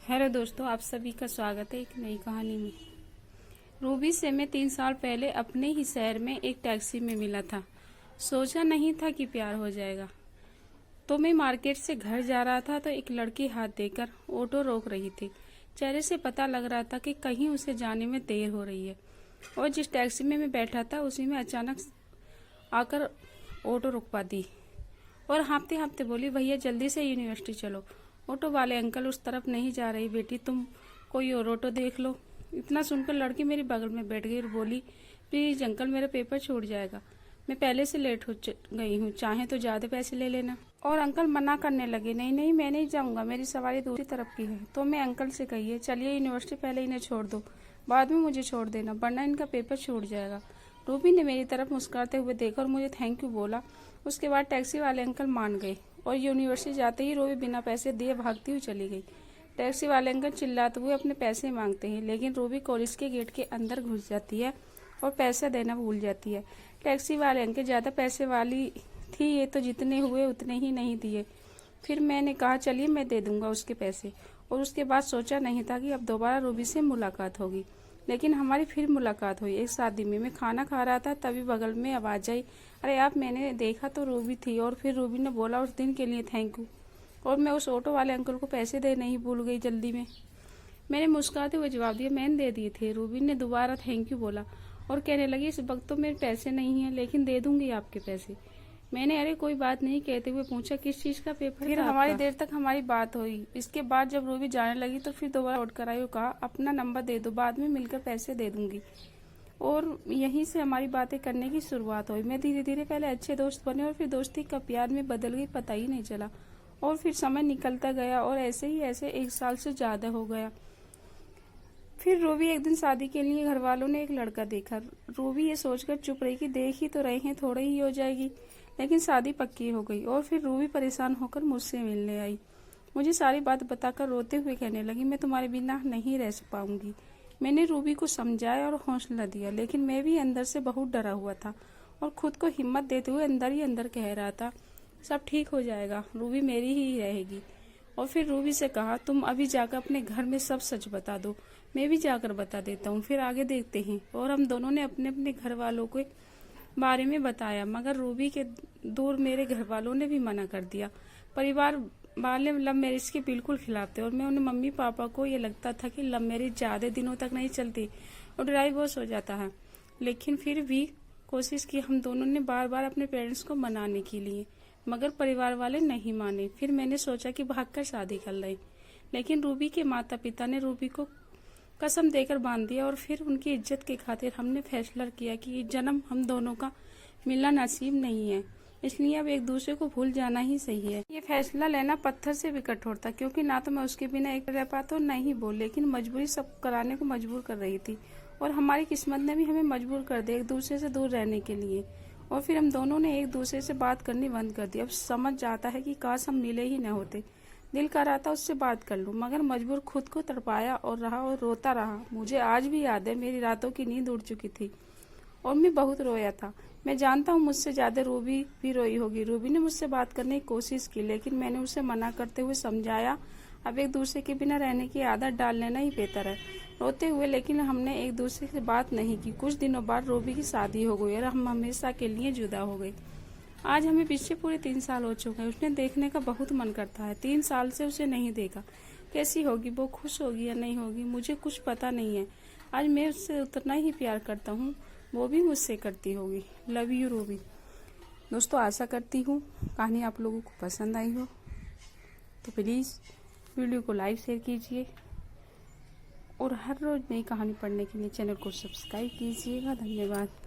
Hello दोस्तों, आप सभी का स्वागत है एक नई कहानी में। रूबी से मैं 3 साल पहले अपने ही शहर में एक टैक्सी में मिला था। सोचा नहीं था कि प्यार हो जाएगा। तो मैं मार्केट से घर जा रहा था तो एक लड़की हाथ देकर ऑटो रोक रही थी। चेहरे से पता लग रहा था कि कहीं उसे जाने में देर हो रही है। और जिस टैक्सी में मैं बैठा था उसी में अचानक आकर ऑटो रुकवा दी और हाँफते हाँफते बोली, भैया जल्दी से यूनिवर्सिटी चलो। ऑटो वाले अंकल, उस तरफ नहीं जा रही बेटी, तुम कोई और ऑटो देख लो। इतना सुनकर लड़की मेरे बगल में बैठ गई और बोली, प्लीज अंकल मेरा पेपर छूट जाएगा, मैं पहले से लेट हो गई हूँ, चाहे तो ज्यादा पैसे ले लेना। और अंकल मना करने लगे, नहीं नहीं मैं नहीं जाऊंगा, मेरी सवारी दूसरी तरफ की है। तो मैं अंकल से कहिए चलिए यूनिवर्सिटी पहले इन्हें छोड़ दो, बाद में मुझे छोड़ देना, वरना इनका पेपर छूट जाएगा। रूबी ने मेरी तरफ मुस्कुराते हुए देखा और मुझे थैंक यू बोला। उसके बाद टैक्सी वाले अंकल मान गए और यूनिवर्सिटी जाते ही रूबी बिना पैसे दिए भागती हुई चली गई। टैक्सी वाले अंकल चिल्लाते हुए अपने पैसे मांगते हैं, लेकिन रूबी कॉलेज के गेट के अंदर घुस जाती है और पैसा देना भूल जाती है। टैक्सी वाले अंकल ज्यादा पैसे वाली थी, ये तो जितने हुए उतने ही नहीं दिए। फिर मैंने कहा चलिए मैं दे दूंगा उसके पैसे। और उसके बाद सोचा नहीं था कि अब दोबारा रूबी से मुलाकात होगी, लेकिन हमारी फिर मुलाकात हुई एक शादी में। मैं खाना खा रहा था, तभी बगल में आवाज आई, अरे आप, मैंने देखा तो रूबी थी। और फिर रूबी ने बोला उस दिन के लिए थैंक यू। और मैं उस ऑटो वाले अंकल को पैसे दे नहीं भूल गई जल्दी में। मैंने मुस्कुराते हुए जवाब दिया, मैंने दे दिए थे। रूबी ने दोबारा थैंक यू बोला और कहने लगी, इस वक्त तो मेरे पैसे नहीं है, लेकिन दे दूंगी आपके पैसे। मैंने अरे कोई बात नहीं कहते हुए पूछा, किस चीज का पेपर? फिर हमारी देर तक हमारी बात हुई। इसके बाद जब रूबी जाने लगी तो फिर दोबारा लौट कर आई और कहा, अपना नंबर दे दो, बाद में मिलकर पैसे दे दूंगी। और यहीं से हमारी बातें करने की शुरुआत हुई। मैं धीरे धीरे पहले अच्छे दोस्त बने और फिर दोस्ती कब प्यार में बदल गई पता ही नहीं चला। और फिर समय निकलता गया और ऐसे ही ऐसे 1 साल से ज्यादा हो गया। फिर रूबी एक दिन शादी के लिए घर वालों ने एक लड़का देखा। रूबी ये सोचकर चुप रही कि देख ही तो रहे हैं, थोड़े ही हो जाएगी, लेकिन शादी पक्की हो गई। और फिर रूबी परेशान होकर मुझसे मिलने आई। मुझे सारी बात बताकर रोते हुए कहने लगी, मैं तुम्हारे बिना नहीं रह पाऊंगी। मैंने रूबी को समझाया और हौसला दिया, लेकिन मैं भी अंदर से बहुत डरा हुआ था और खुद को हिम्मत देते हुए अंदर ही अंदर कह रहा था, सब ठीक हो जाएगा, रूबी मेरी ही रहेगी। और फिर रूबी से कहा, तुम अभी जाकर अपने घर में सब सच बता दो, मैं भी जाकर बता देता हूँ, फिर आगे देखते हैं। और हम दोनों ने अपने अपने घर वालों के बारे में बताया, मगर रूबी के दूर मेरे घर वालों ने भी मना कर दिया। परिवार वाले लव मैरिज के बिल्कुल खिलाफ थे और मैं उन्हें मम्मी पापा को ये लगता था कि लव मैरिज ज्यादा दिनों तक नहीं चलती और डिवोर्स हो जाता है। लेकिन फिर भी कोशिश की हम दोनों ने बार बार अपने पेरेंट्स को मनाने के लिए, मगर परिवार वाले नहीं माने। फिर मैंने सोचा कि भागकर शादी कर ले, लेकिन रूबी के माता पिता ने रूबी को कसम देकर बांध दिया और फिर उनकी इज्जत के खातिर हमने फैसला किया कि ये जन्म हम दोनों का मिलना नसीब नहीं है, इसलिए अब एक दूसरे को भूल जाना ही सही है। ये फैसला लेना पत्थर से भी कठोर था, क्योंकि ना तो मैं उसके बिना एक रह पाता और न ही बोल, लेकिन मजबूरी सब कराने को मजबूर कर रही थी और हमारी किस्मत ने भी हमें मजबूर कर दिया एक दूसरे से दूर रहने के लिए। और फिर हम दोनों ने एक दूसरे से बात करनी बंद कर दी। अब समझ जाता है कि काश हम मिले ही न होते। दिल कर रहा था उससे बात कर लूं, मगर मजबूर खुद को तड़पाया और रहा और रोता रहा। मुझे आज भी याद है, मेरी रातों की नींद उड़ चुकी थी और मैं बहुत रोया था। मैं जानता हूँ मुझसे ज्यादा रूबी भी रोई होगी। रूबी ने मुझसे बात करने की कोशिश की, लेकिन मैंने उसे मना करते हुए समझाया, अब एक दूसरे के बिना रहने की आदत डाल लेना ही बेहतर है। रोते हुए लेकिन हमने एक दूसरे से बात नहीं की। कुछ दिनों बाद रूबी की शादी हो गई और हम हमेशा के लिए जुदा हो गए। आज हमें पीछे पूरे 3 साल हो चुके हैं। उसने देखने का बहुत मन करता है, 3 साल से उसे नहीं देखा। कैसी होगी वो, खुश होगी या नहीं होगी, मुझे कुछ पता नहीं है। आज मैं उससे उतना ही प्यार करता हूँ, वो भी मुझसे करती होगी। Love you Ruby. दोस्तों, आशा करती हूँ कहानी आप लोगों को पसंद आई हो, तो प्लीज़ वीडियो को लाइक शेयर कीजिए और हर रोज नई कहानी पढ़ने के लिए चैनल को सब्सक्राइब कीजिएगा। धन्यवाद।